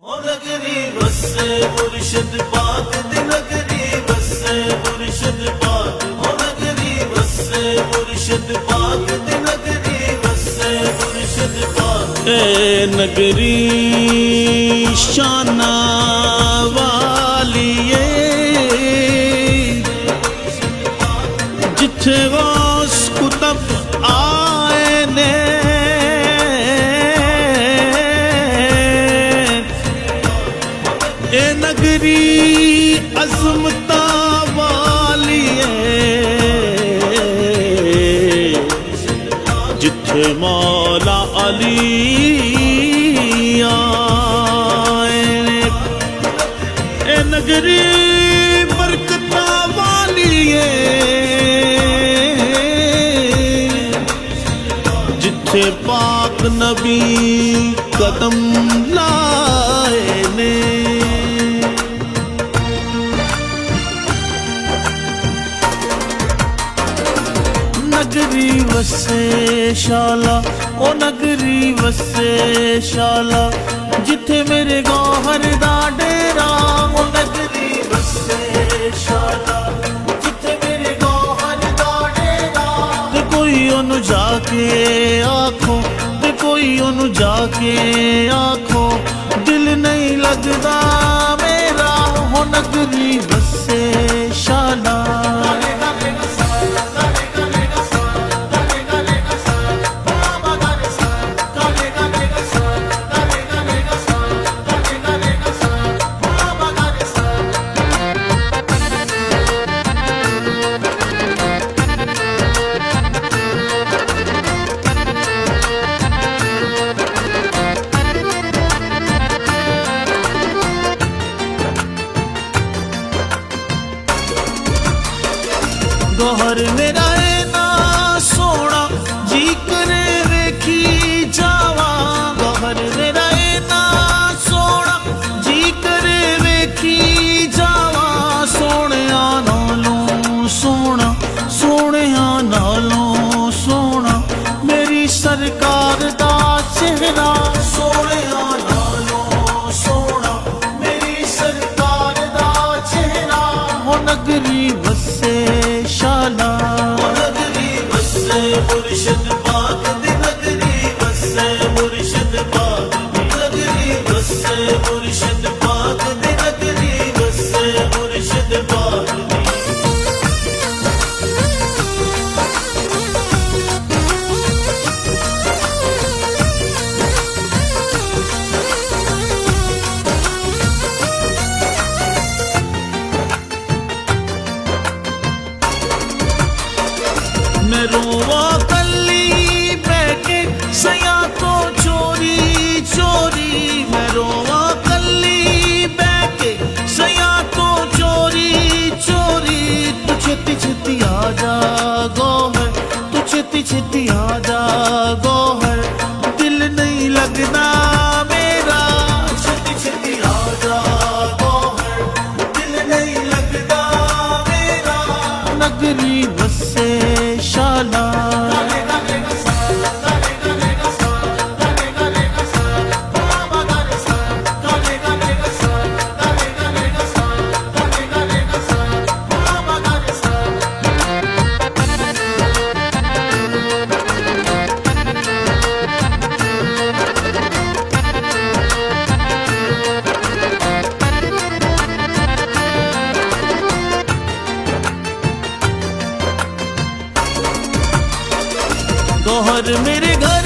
ओ नगरी बसे मुर्शिद पाक दी नगरी बसे मुर्शिद पाक ओ नगरी बसे मुर्शिद पाक दी नगरी बसे मुर्शिद पाक ए नगरी शाना वाली जिथे गौस कुतब आए ने ए नगरी अजमता वाली जिथे मौला अली आए ए नगरी बरकता वाली जिथे पाक नबी कदम लाए ने नगरी वसे शाला ओ नगरी वसे शाला जिथे मेरे गौहर दा डेरा ओ नगरी वसे शाला जिथे मेरे गौहर दा डेरा ते कोई ओनु जाके आखो ते कोई ओनु जाके आखो दिल नहीं लगदा मेरा हो नगरी वसे शाला गौहर मेरा है ना सोना जी करे वेखी जावा गौहर मेरा है ना सोना जी करे वेखी जावा सोने नालों सोना सोने नालों सोना मेरी सरकार दा चेहरा सोने नालों सोना मेरी सरकार दा चेहरा हो नगरी वसे शाला नगरी बसे मुर्शिद पाक दी नगरी बसे मुर्शिद पाक दी नगरी बसे मुर्शिद पाक दी नगरी बसे मुर्शिद पाक दी मैं रोवा कल्ली बैठे सया तो चोरी चोरी मैं रोवा कल्ली बैठे सया तो चोरी चोरी तू छेती छेती आ जा गौहर तू छेती छेती आ जा गौहर दिल नहीं लगना मेरा छेती छेती आ जा गौहर दिल नहीं लगना मेरा नगरी बसे शाला गौहर मेरे घर